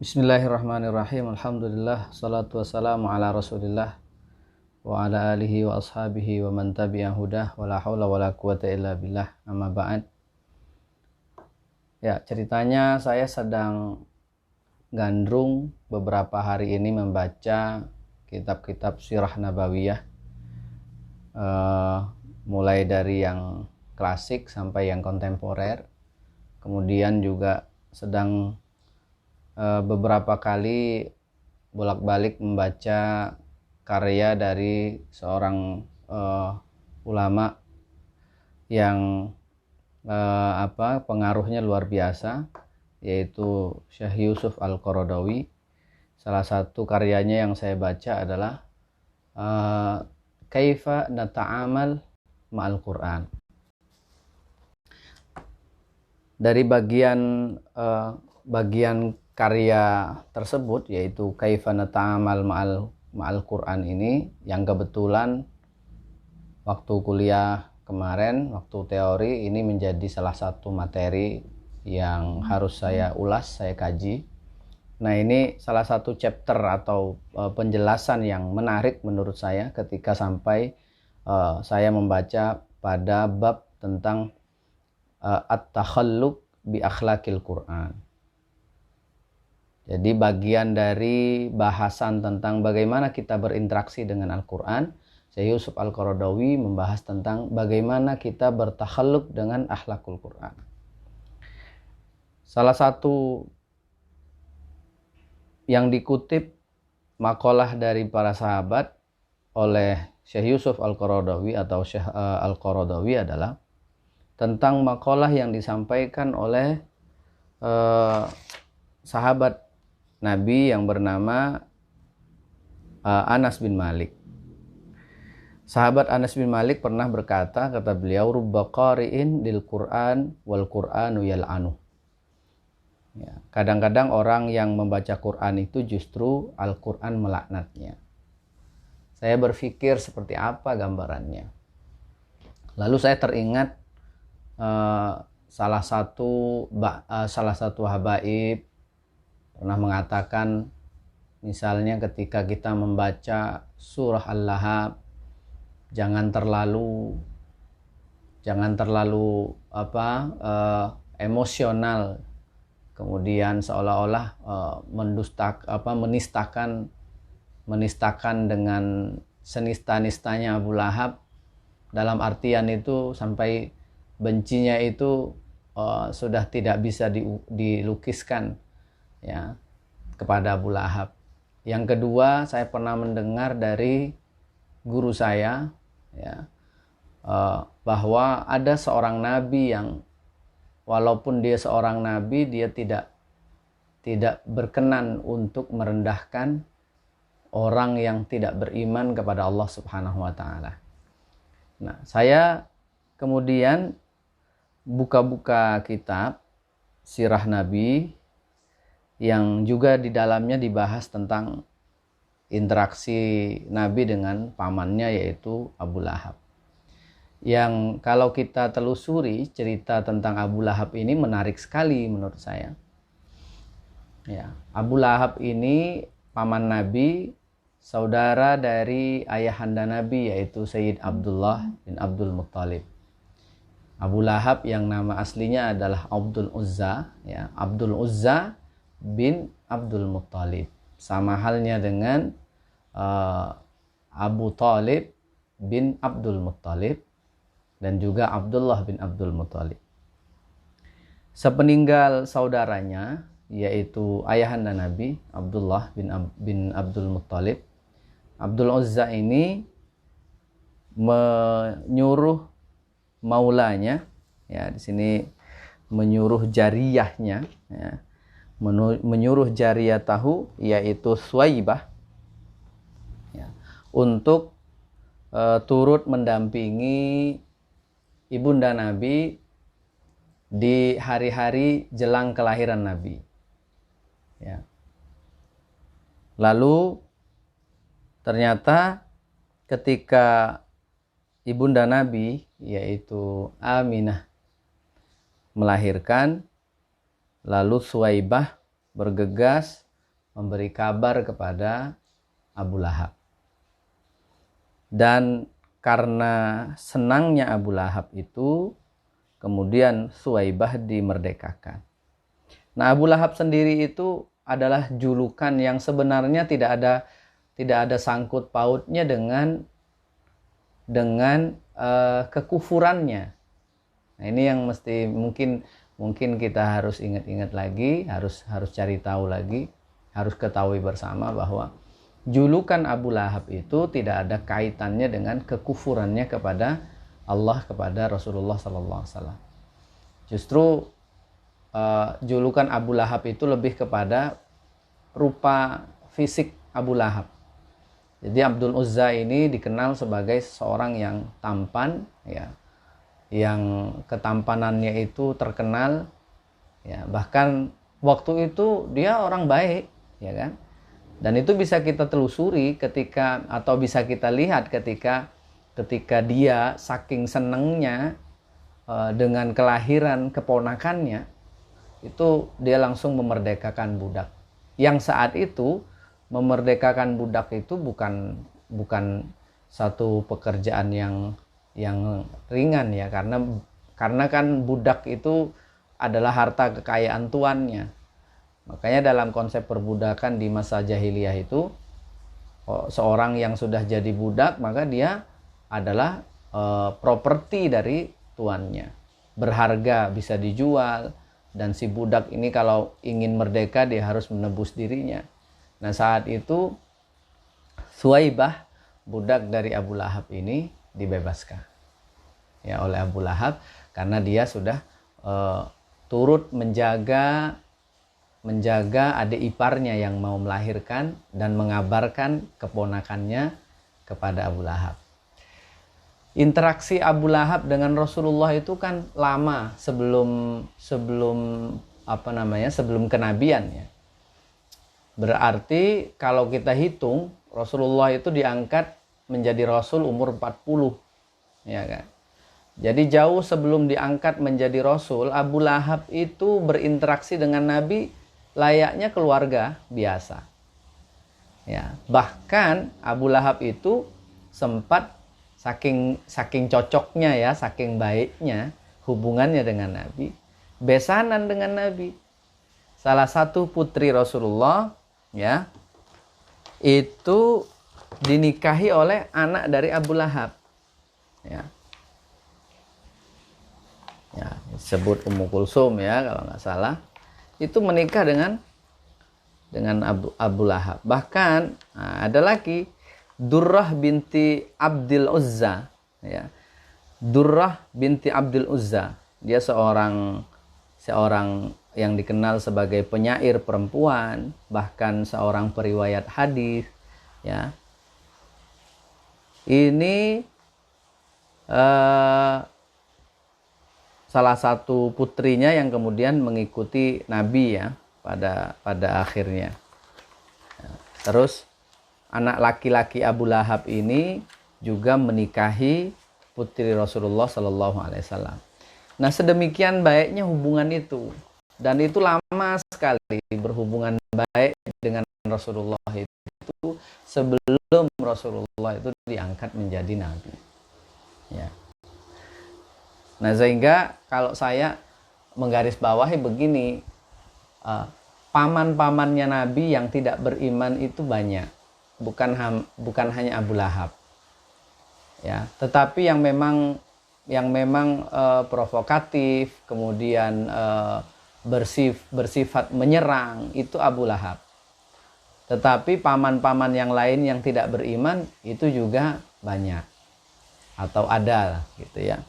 Bismillahirrahmanirrahim. Alhamdulillah, salatu wassalamu ala Rasulillah wa ala alihi wa ashabihi wa man tabi'ahu hudah wa la haula wa la quwata illa billah. Amma ba'd. Ya, ceritanya saya sedang gandrung beberapa hari ini membaca kitab-kitab sirah nabawiyah, mulai dari yang klasik sampai yang kontemporer. Kemudian juga sedang beberapa kali bolak-balik membaca karya dari seorang ulama yang pengaruhnya luar biasa, yaitu Syekh Yusuf Al-Qaradawi. Salah satu karyanya yang saya baca adalah Kaifa Nata'amal Ma'al Quran. Dari bagian karya tersebut, yaitu Kaifa Nata'amal Ma'al Quran ini, yang kebetulan waktu kuliah kemarin, waktu teori ini menjadi salah satu materi yang harus saya ulas, saya kaji. Nah, ini salah satu chapter atau penjelasan yang menarik menurut saya ketika sampai saya membaca pada bab tentang at-takhalluq bi akhlaqil Quran. Jadi bagian dari bahasan tentang bagaimana kita berinteraksi dengan Al-Quran, Syekh Yusuf Al-Qaradawi membahas tentang bagaimana kita bertakhalluq dengan akhlakul Quran. Salah satu yang dikutip makalah dari para sahabat oleh Syekh Yusuf Al-Qaradawi atau Syekh Al-Qaradawi adalah tentang makalah yang disampaikan oleh sahabat Nabi yang bernama Anas bin Malik. Sahabat Anas bin Malik pernah berkata, kata beliau, rubba qari'in lil Qur'an wal Qur'anu yal'anu. Ya, kadang-kadang orang yang membaca Quran itu justru Al-Quran melaknatnya. Saya berpikir seperti apa gambarannya. Lalu saya teringat salah satu habaib pernah mengatakan, misalnya ketika kita membaca surah Al-Lahab, jangan terlalu emosional, kemudian seolah-olah menistakan dengan senista-nistanya Abu Lahab, dalam artian itu sampai bencinya itu sudah tidak bisa dilukiskan, ya, kepada Abu Lahab. Yang kedua, saya pernah mendengar dari guru saya, ya, bahwa ada seorang nabi yang walaupun dia seorang nabi, dia tidak berkenan untuk merendahkan orang yang tidak beriman kepada Allah Subhanahu wa taala. Nah, saya kemudian buka-buka kitab sirah Nabi yang juga di dalamnya dibahas tentang interaksi Nabi dengan pamannya, yaitu Abu Lahab. Yang kalau kita telusuri cerita tentang Abu Lahab ini menarik sekali menurut saya. Ya, Abu Lahab ini paman Nabi, saudara dari ayahanda Nabi, yaitu Sayyid Abdullah bin Abdul Muttalib. Abu Lahab yang nama aslinya adalah Abdul Uzza, ya, Abdul Uzza bin Abdul Muttalib. Sama halnya dengan Abu Talib bin Abdul Muttalib dan juga Abdullah bin Abdul Muttalib. Sepeninggal saudaranya, yaitu ayahanda Nabi Abdullah bin Abdul Muttalib, Abdul Uzza ini menyuruh maulanya, ya, di sini menyuruh jariyahnya, ya, menyuruh jariyah tahu, yaitu Suwaibah, ya, untuk turut mendampingi ibunda Nabi di hari-hari jelang kelahiran Nabi, ya. Lalu ternyata ketika ibunda Nabi, yaitu Aminah, melahirkan, lalu Suwaibah bergegas memberi kabar kepada Abu Lahab. Dan karena senangnya Abu Lahab itu, kemudian Suwaibah dimerdekakan. Nah, Abu Lahab sendiri itu adalah julukan yang sebenarnya tidak ada sangkut pautnya dengan kekufurannya. Nah, ini yang mesti mungkin kita harus ingat-ingat lagi, harus cari tahu lagi, harus ketahui bersama bahwa julukan Abu Lahab itu tidak ada kaitannya dengan kekufurannya kepada Allah, kepada Rasulullah SAW. Justru julukan Abu Lahab itu lebih kepada rupa fisik Abu Lahab. Jadi Abdul Uzza ini dikenal sebagai seorang yang tampan, ya, yang ketampanannya itu terkenal, ya, bahkan waktu itu dia orang baik, ya kan? Dan itu bisa kita telusuri atau bisa kita lihat ketika dia saking senengnya dengan kelahiran keponakannya, itu dia langsung memerdekakan budak. Yang saat itu memerdekakan budak itu bukan satu pekerjaan yang ringan, ya, karena kan budak itu adalah harta kekayaan tuannya. Makanya dalam konsep perbudakan di masa jahiliyah itu, seorang yang sudah jadi budak maka dia adalah properti dari tuannya, berharga, bisa dijual, dan si budak ini kalau ingin merdeka dia harus menebus dirinya. Nah, saat itu Suwaibah, budak dari Abu Lahab ini, dibebaskan, ya, oleh Abu Lahab karena dia sudah turut menjaga adik iparnya yang mau melahirkan dan mengabarkan keponakannya kepada Abu Lahab. Interaksi Abu Lahab dengan Rasulullah itu kan lama sebelum kenabian, ya. Berarti kalau kita hitung, Rasulullah itu diangkat menjadi Rasul umur 40, ya kan? Jadi jauh sebelum diangkat menjadi Rasul, Abu Lahab itu berinteraksi dengan Nabi layaknya keluarga biasa, ya. Bahkan Abu Lahab itu sempat saking cocoknya, ya, saking baiknya hubungannya dengan Nabi, besanan dengan Nabi. Salah satu putri Rasulullah, ya, itu dinikahi oleh anak dari Abu Lahab, ya. Ya, disebut Ummu Kulsum, ya, kalau nggak salah. Itu menikah dengan Abu Lahab. Bahkan ada lagi Durrah binti Abdul Uzza, ya. Durrah binti Abdul Uzza, dia seorang yang dikenal sebagai penyair perempuan, bahkan seorang periwayat hadis, ya. Ini salah satu putrinya yang kemudian mengikuti Nabi, ya, pada akhirnya. Terus anak laki-laki Abu Lahab ini juga menikahi putri Rasulullah Sallallahu Alaihi Wasallam. Nah, sedemikian baiknya hubungan itu, dan itu lama sekali berhubungan baik dengan Rasulullah itu sebelum Rasulullah itu diangkat menjadi Nabi, ya. Nah, sehingga kalau saya menggarisbawahi begini, paman-pamannya Nabi yang tidak beriman itu banyak, bukan hanya Abu Lahab, ya, tetapi yang memang provokatif, kemudian bersifat menyerang itu Abu Lahab. Tetapi paman-paman yang lain yang tidak beriman itu juga banyak atau ada, gitu, ya.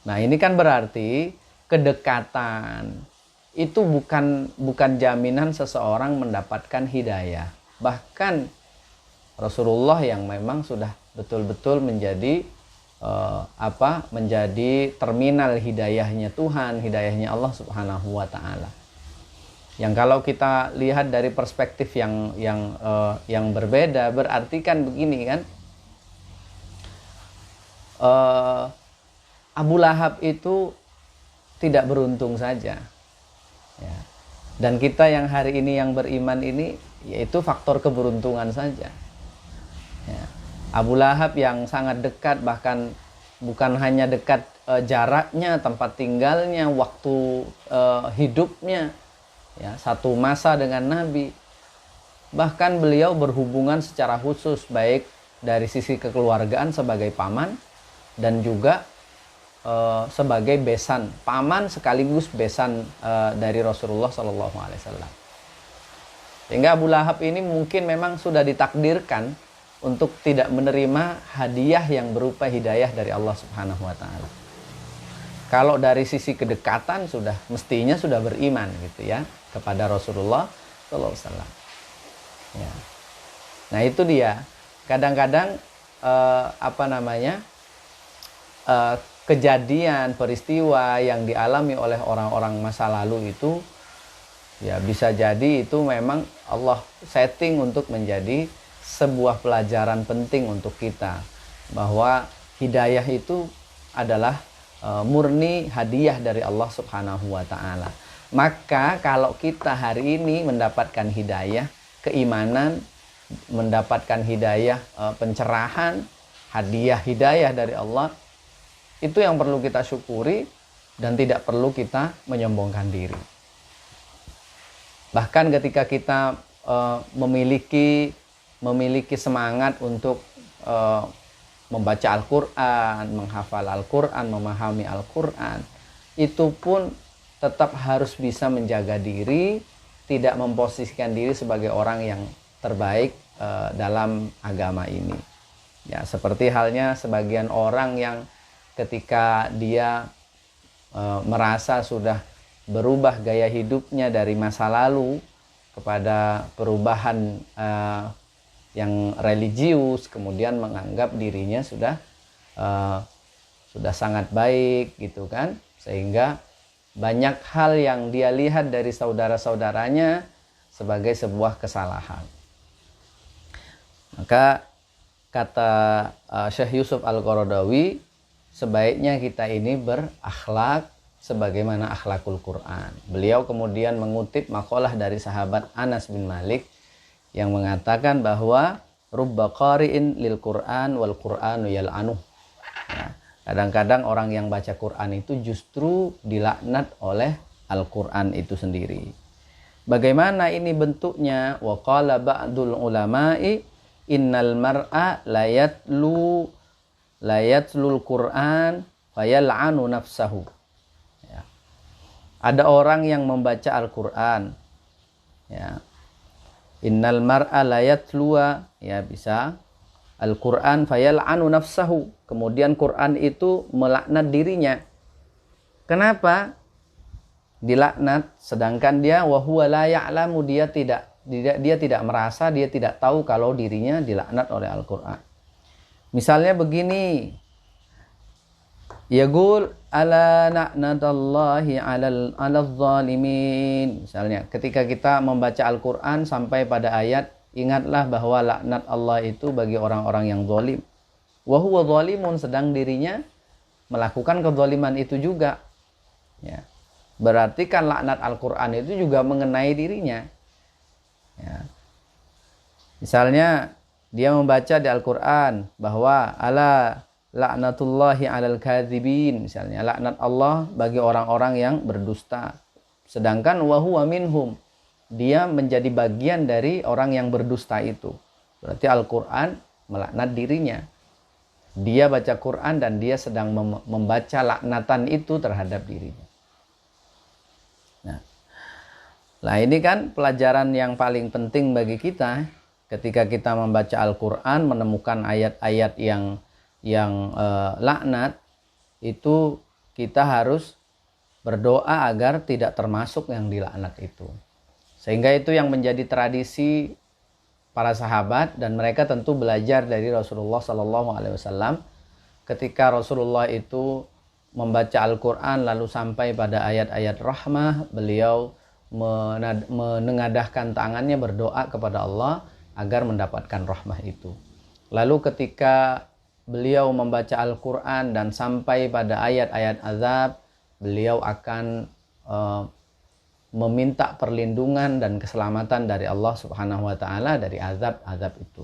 Nah, ini kan berarti kedekatan itu bukan jaminan seseorang mendapatkan hidayah. Bahkan Rasulullah yang memang sudah betul-betul menjadi menjadi terminal hidayahnya Tuhan, hidayahnya Allah Subhanahu wa taala. Yang kalau kita lihat dari perspektif yang berbeda, berarti kan begini kan, Abu Lahab itu tidak beruntung saja, ya. Dan kita yang hari ini yang beriman ini yaitu faktor keberuntungan saja. Ya. Abu Lahab yang sangat dekat, bahkan bukan hanya dekat jaraknya, tempat tinggalnya, waktu hidupnya, ya, satu masa dengan Nabi. Bahkan beliau berhubungan secara khusus baik dari sisi kekeluargaan sebagai paman dan juga sebagai besan, paman sekaligus besan dari Rasulullah Shallallahu Alaihi Wasallam. Sehingga Abu Lahab ini mungkin memang sudah ditakdirkan untuk tidak menerima hadiah yang berupa hidayah dari Allah Subhanahu Wa Taala. Kalau dari sisi kedekatan mestinya sudah beriman gitu ya kepada Rasulullah Shallallahu Alaihi Wasallam. Ya. Nah itu dia. Kadang-kadang kejadian peristiwa yang dialami oleh orang-orang masa lalu itu ya bisa jadi itu memang Allah setting untuk menjadi sebuah pelajaran penting untuk kita, bahwa hidayah itu adalah murni hadiah dari Allah Subhanahu wa Ta'ala. Maka kalau kita hari ini mendapatkan hidayah keimanan, mendapatkan hidayah pencerahan, hadiah hidayah dari Allah, itu yang perlu kita syukuri dan tidak perlu kita menyombongkan diri. Bahkan ketika kita memiliki semangat untuk membaca Al-Quran, menghafal Al-Quran, memahami Al-Quran, itu pun tetap harus bisa menjaga diri, tidak memposisikan diri sebagai orang yang terbaik dalam agama ini. Ya, seperti halnya sebagian orang yang ketika dia merasa sudah berubah gaya hidupnya dari masa lalu kepada perubahan yang religius, kemudian menganggap dirinya sudah sangat baik gitu kan, sehingga banyak hal yang dia lihat dari saudara-saudaranya sebagai sebuah kesalahan. Maka kata Syekh Yusuf Al-Qaradawi, sebaiknya kita ini berakhlak sebagaimana akhlakul Quran. Beliau kemudian mengutip makalah dari sahabat Anas bin Malik yang mengatakan bahwa rubba qari'in lil Quran wal Qur'anu yal'anuh. Ya, kadang-kadang orang yang baca Quran itu justru dilaknat oleh Al-Quran itu sendiri. Bagaimana ini bentuknya? Wa qala ba'dul ulama'i innal mar'a la yatlul Quran fayal'anu nafsahu. Ya. Ada orang yang membaca Al-Quran, ya. Innal mar'a la yatluwa, ya bisa Al-Quran fayal'anu nafsahu. Kemudian Quran itu melaknat dirinya. Kenapa dilaknat? Sedangkan dia wa huwa la ya'lamu, dia tidak merasa, dia tidak tahu kalau dirinya dilaknat oleh Al-Quran. Misalnya begini, yaqul ala na'natallahi 'alal zalimin. Misalnya ketika kita membaca Al-Quran sampai pada ayat ingatlah bahwa laknat Allah itu bagi orang-orang yang zalim. Wa huwa zalimun, sedang dirinya melakukan kezaliman itu juga. Ya. Berarti kan laknat Al-Quran itu juga mengenai dirinya. Ya. Misalnya dia membaca di Al-Quran bahwa ala laknatullahi 'alal kadzibin, misalnya laknat Allah bagi orang-orang yang berdusta. Sedangkan wa huwa minhum, dia menjadi bagian dari orang yang berdusta itu. Berarti Al-Quran melaknat dirinya. Dia baca Quran dan dia sedang membaca laknatan itu terhadap dirinya. Nah, ini kan pelajaran yang paling penting bagi kita ketika kita membaca Al-Quran, menemukan ayat-ayat yang laknat, itu kita harus berdoa agar tidak termasuk yang dilaknat itu. Sehingga itu yang menjadi tradisi para sahabat, dan mereka tentu belajar dari Rasulullah SAW. Ketika Rasulullah itu membaca Al-Quran lalu sampai pada ayat-ayat rahmah, beliau menengadahkan tangannya berdoa kepada Allah agar mendapatkan rahmah itu. Lalu ketika beliau membaca Al-Quran dan sampai pada ayat-ayat azab, beliau akan meminta perlindungan dan keselamatan dari Allah Subhanahu wa taala dari azab-azab itu.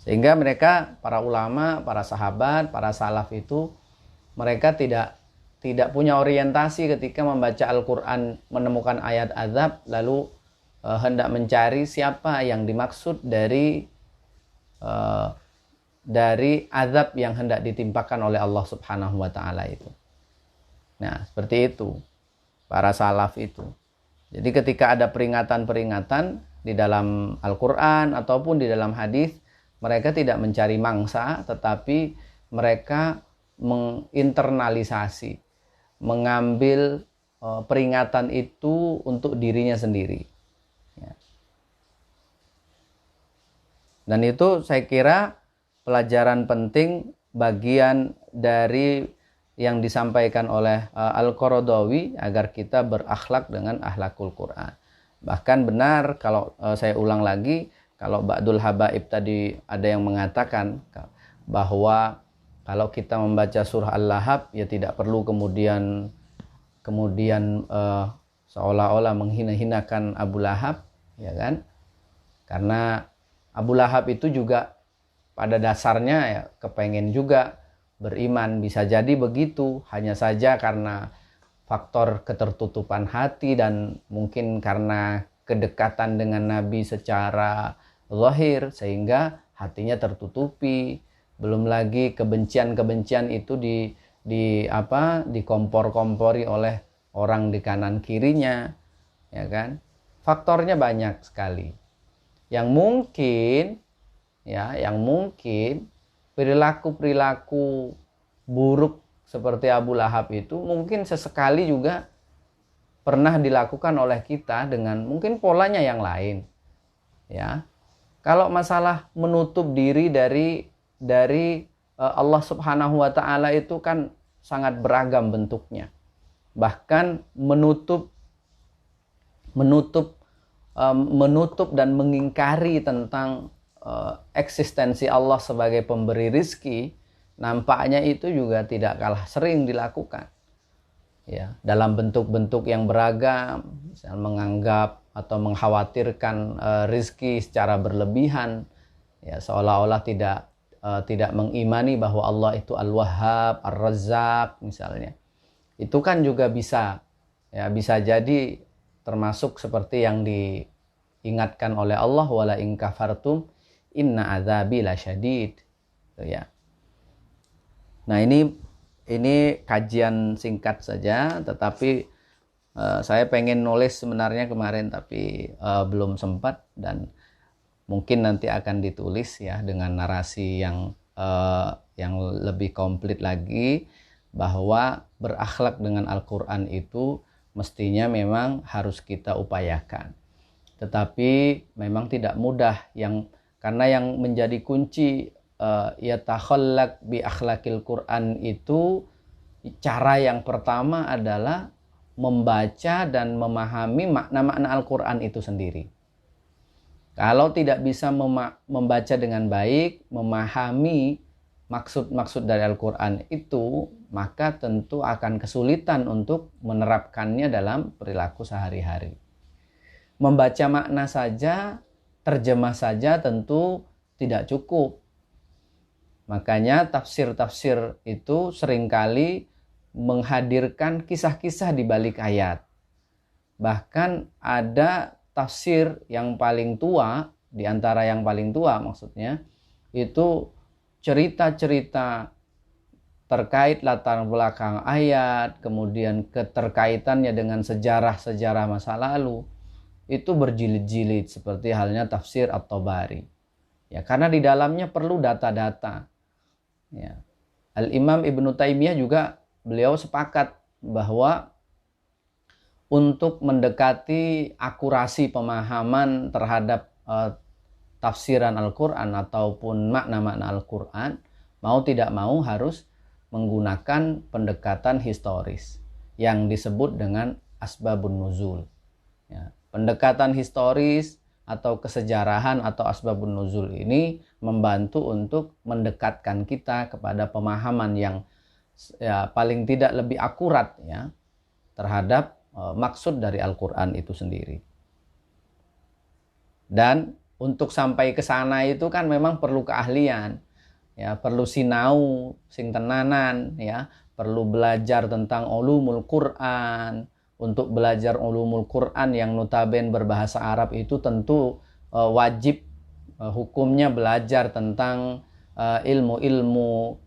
Sehingga mereka, para ulama, para sahabat, para salaf itu, mereka tidak punya orientasi ketika membaca Al-Quran, menemukan ayat azab, lalu hendak mencari siapa yang dimaksud dari azab yang hendak ditimpakan oleh Allah Subhanahu wa taala itu. Nah, seperti itu para salaf itu. Jadi ketika ada peringatan-peringatan di dalam Al-Quran ataupun di dalam hadis, mereka tidak mencari mangsa, tetapi mereka menginternalisasi, mengambil peringatan itu untuk dirinya sendiri. Ya. Dan itu saya kira pelajaran penting, bagian dari yang disampaikan oleh Al-Qaradawi agar kita berakhlak dengan akhlakul Quran. Bahkan benar kalau saya ulang lagi, kalau Ba'dul Habaib tadi ada yang mengatakan bahwa kalau kita membaca surah Al-Lahab ya tidak perlu kemudian seolah-olah menghina-hinakan Abu Lahab, ya kan? Karena Abu Lahab itu juga pada dasarnya ya kepengen juga beriman, bisa jadi begitu, hanya saja karena faktor ketertutupan hati dan mungkin karena kedekatan dengan Nabi secara zahir sehingga hatinya tertutupi. Belum lagi kebencian-kebencian itu dikompor-kompori oleh orang di kanan kirinya, ya kan? Faktornya banyak sekali. Yang mungkin perilaku buruk seperti Abu Lahab itu mungkin sesekali juga pernah dilakukan oleh kita dengan mungkin polanya yang lain. Ya. Kalau masalah menutup diri dari Allah Subhanahu wa taala itu kan sangat beragam bentuknya. Bahkan menutup dan mengingkari tentang eksistensi Allah sebagai pemberi rizki, nampaknya itu juga tidak kalah sering dilakukan. Ya, dalam bentuk-bentuk yang beragam, misalnya menganggap atau mengkhawatirkan rizki secara berlebihan, ya seolah-olah tidak mengimani bahwa Allah itu Al-Wahhab, Ar-Razzaq misalnya. Itu kan juga bisa jadi termasuk seperti yang diingatkan oleh Allah, wala in kafartum inna azabi lasyadid. Ya. Nah, ini kajian singkat saja, tetapi saya pengen nulis sebenarnya kemarin tapi belum sempat, dan mungkin nanti akan ditulis ya dengan narasi yang lebih komplit lagi, bahwa berakhlak dengan Al-Quran itu mestinya memang harus kita upayakan. Tetapi memang tidak mudah, karena yang menjadi kunci yatakhallaq bi akhlaqil Quran itu, cara yang pertama adalah membaca dan memahami makna-makna Al-Quran itu sendiri. Kalau tidak bisa membaca dengan baik, memahami maksud-maksud dari Al-Quran itu, maka tentu akan kesulitan untuk menerapkannya dalam perilaku sehari-hari. Membaca makna saja, terjemah saja tentu tidak cukup. Makanya tafsir-tafsir itu seringkali menghadirkan kisah-kisah di balik ayat. Bahkan ada tafsir yang paling tua, di antara yang paling tua maksudnya, itu cerita-cerita terkait latar belakang ayat, kemudian keterkaitannya dengan sejarah-sejarah masa lalu, itu berjilid-jilid seperti halnya tafsir At-Tabari. Ya, karena di dalamnya perlu data-data. Ya. Al-Imam Ibnu Taimiyah juga beliau sepakat bahwa untuk mendekati akurasi pemahaman terhadap tafsiran Al-Quran ataupun makna-makna Al-Quran, mau tidak mau harus menggunakan pendekatan historis yang disebut dengan asbabun nuzul. Ya, pendekatan historis atau kesejarahan atau asbabun nuzul ini membantu untuk mendekatkan kita kepada pemahaman yang paling tidak lebih akurat ya terhadap maksud dari Al-Quran itu sendiri. Dan untuk sampai ke sana itu kan memang perlu keahlian, ya, perlu sinau sing tenanan, ya, perlu belajar tentang ulumul Quran. Untuk belajar ulumul Quran yang notabene berbahasa Arab itu tentu wajib hukumnya belajar tentang ilmu-ilmu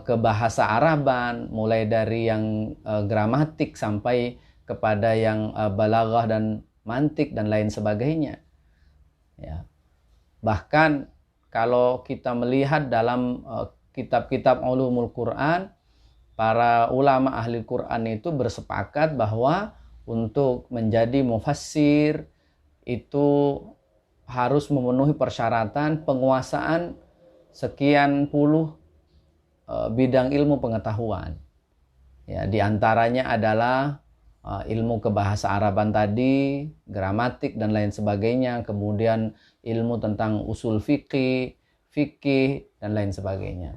kebahasa Araban, mulai dari yang gramatik sampai kepada yang balaghah dan mantik dan lain sebagainya. Ya. Bahkan kalau kita melihat dalam kitab-kitab ulumul Quran, para ulama ahli Quran itu bersepakat bahwa untuk menjadi mufassir itu harus memenuhi persyaratan penguasaan sekian puluh bidang ilmu pengetahuan. Ya, di antaranya adalah ilmu kebahasa Araban tadi, gramatik dan lain sebagainya, kemudian ilmu tentang usul fikih dan lain sebagainya.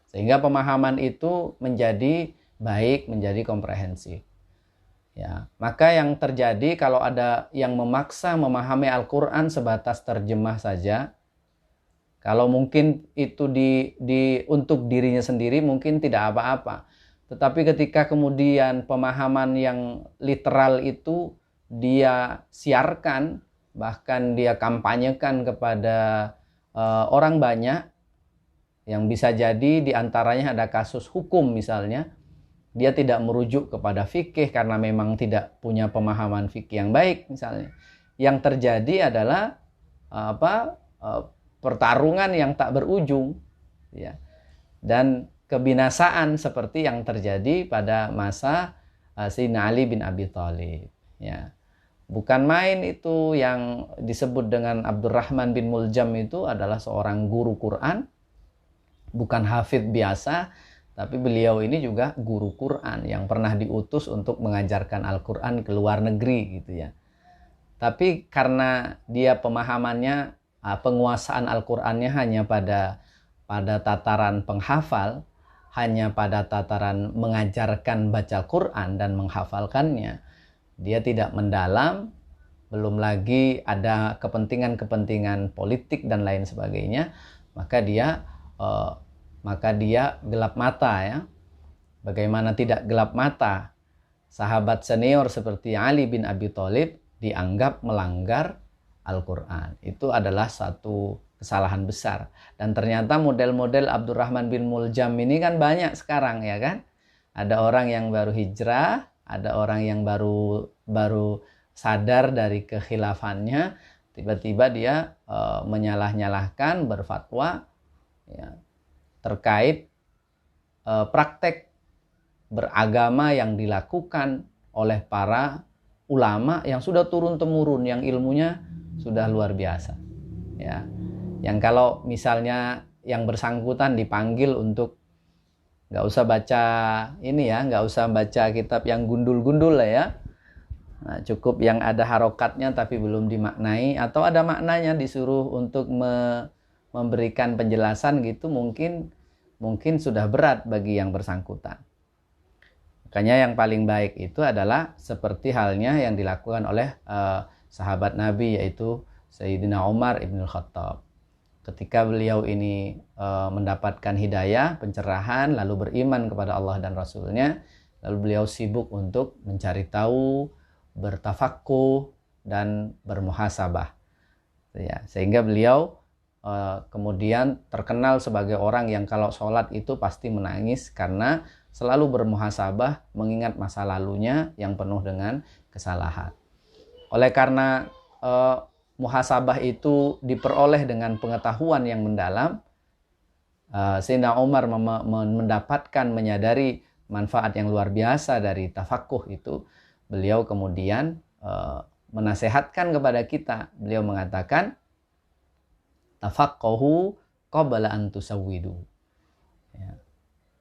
Sehingga pemahaman itu menjadi baik, menjadi komprehensif. Ya, maka yang terjadi kalau ada yang memaksa memahami Al-Qur'an sebatas terjemah saja, kalau mungkin itu untuk dirinya sendiri mungkin tidak apa-apa. Tetapi ketika kemudian pemahaman yang literal itu dia siarkan, bahkan dia kampanyekan kepada orang banyak, yang bisa jadi diantaranya ada kasus hukum misalnya, dia tidak merujuk kepada fikih karena memang tidak punya pemahaman fikih yang baik misalnya. Yang terjadi adalah pertarungan yang tak berujung, ya, dan kebinasaan seperti yang terjadi pada masa Sayyidina Ali bin Abi Thalib. Ya, bukan main itu yang disebut dengan Abdurrahman bin Muljam itu adalah seorang guru Quran, bukan hafidh biasa, tapi beliau ini juga guru Quran yang pernah diutus untuk mengajarkan Al-Quran ke luar negeri gitu ya. Tapi karena dia pemahamannya, penguasaan Al-Qur'annya hanya pada tataran penghafal, hanya pada tataran mengajarkan baca Quran dan menghafalkannya, dia tidak mendalam, belum lagi ada kepentingan-kepentingan politik dan lain sebagainya, maka dia gelap mata, ya. Bagaimana tidak gelap mata sahabat senior seperti Ali bin Abi Thalib dianggap melanggar Al-Quran. Itu adalah satu kesalahan besar. Dan ternyata model-model Abdurrahman bin Muljam ini kan banyak sekarang, ya kan? Ada orang yang baru hijrah, ada orang yang baru sadar dari kekhilafannya, tiba-tiba dia menyalah-nyalahkan, berfatwa, ya, terkait praktek beragama yang dilakukan oleh para ulama yang sudah turun-temurun, yang ilmunya sudah luar biasa, ya. Yang kalau misalnya yang bersangkutan dipanggil untuk nggak usah baca ini ya, nggak usah baca kitab yang gundul-gundul lah ya, nah, cukup yang ada harokatnya tapi belum dimaknai, atau ada maknanya disuruh untuk memberikan penjelasan gitu, mungkin sudah berat bagi yang bersangkutan. Makanya yang paling baik itu adalah seperti halnya yang dilakukan oleh sahabat Nabi, yaitu Sayyidina Umar ibn Khattab. Ketika beliau ini mendapatkan hidayah, pencerahan, lalu beriman kepada Allah dan Rasulnya, lalu beliau sibuk untuk mencari tahu, bertafaqquh, dan bermuhasabah. Ya, sehingga beliau kemudian terkenal sebagai orang yang kalau sholat itu pasti menangis karena selalu bermuhasabah, mengingat masa lalunya yang penuh dengan kesalahan. Oleh karena muhasabah itu diperoleh dengan pengetahuan yang mendalam, Sayyidina Umar mendapatkan, menyadari manfaat yang luar biasa dari tafaqquh itu. Beliau kemudian menasehatkan kepada kita. Beliau mengatakan, tafaqqahu qabla an tusawwidu. Ya.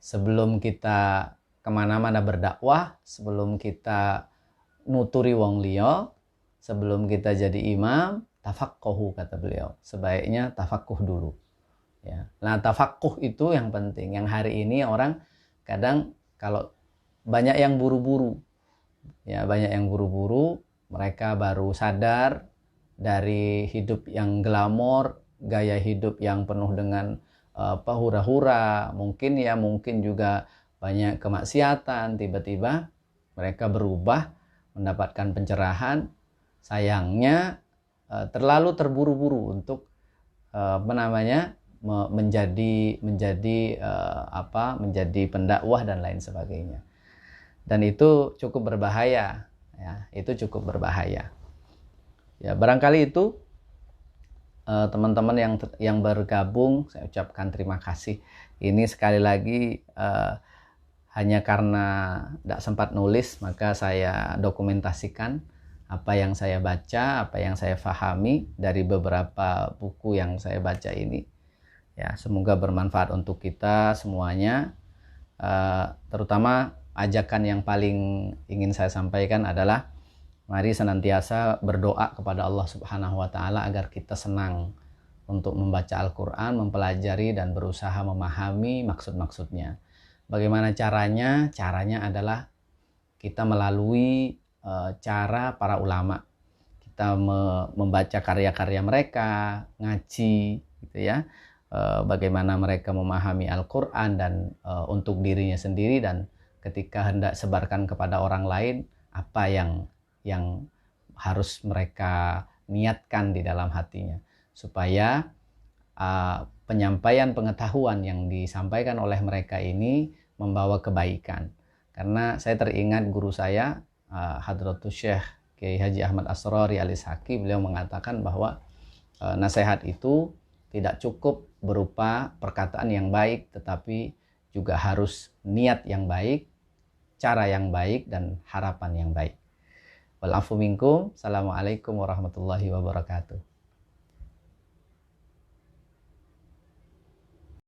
Sebelum kita kemana-mana berdakwah, sebelum kita nuturi wong liya, sebelum kita jadi imam, tafaqqahu, kata beliau. Sebaiknya tafaqquh dulu. Ya. Nah, tafaqquh itu yang penting. Yang hari ini orang kadang kalau banyak yang buru-buru. Ya, banyak yang buru-buru, mereka baru sadar dari hidup yang glamor, gaya hidup yang penuh dengan hura-hura, mungkin juga banyak kemaksiatan, tiba-tiba mereka berubah, mendapatkan pencerahan. Sayangnya terlalu terburu-buru untuk menjadi pendakwah dan lain sebagainya. Dan itu cukup berbahaya, ya, itu cukup berbahaya. Ya, barangkali itu teman-teman yang bergabung, saya ucapkan terima kasih. Ini sekali lagi hanya karena tidak sempat nulis, maka saya dokumentasikan apa yang saya baca, apa yang saya fahami dari beberapa buku yang saya baca ini. Ya, semoga bermanfaat untuk kita semuanya. Terutama ajakan yang paling ingin saya sampaikan adalah mari senantiasa berdoa kepada Allah Subhanahu wa taala agar kita senang untuk membaca Al-Qur'an, mempelajari dan berusaha memahami maksud-maksudnya. Bagaimana caranya? Caranya adalah kita melalui cara para ulama. Kita membaca karya-karya mereka, ngaji gitu ya. Bagaimana mereka memahami Al-Qur'an dan untuk dirinya sendiri, dan ketika hendak sebarkan kepada orang lain, apa yang harus mereka niatkan di dalam hatinya, supaya penyampaian pengetahuan yang disampaikan oleh mereka ini membawa kebaikan. Karena saya teringat guru saya, Hadratus Syekh Kiai Haji Ahmad Asrori Al-Ishaqi, beliau mengatakan bahwa nasihat itu tidak cukup berupa perkataan yang baik, tetapi juga harus niat yang baik, cara yang baik, dan harapan yang baik. Wal afu minkum. Assalamualaikum warahmatullahi wabarakatuh.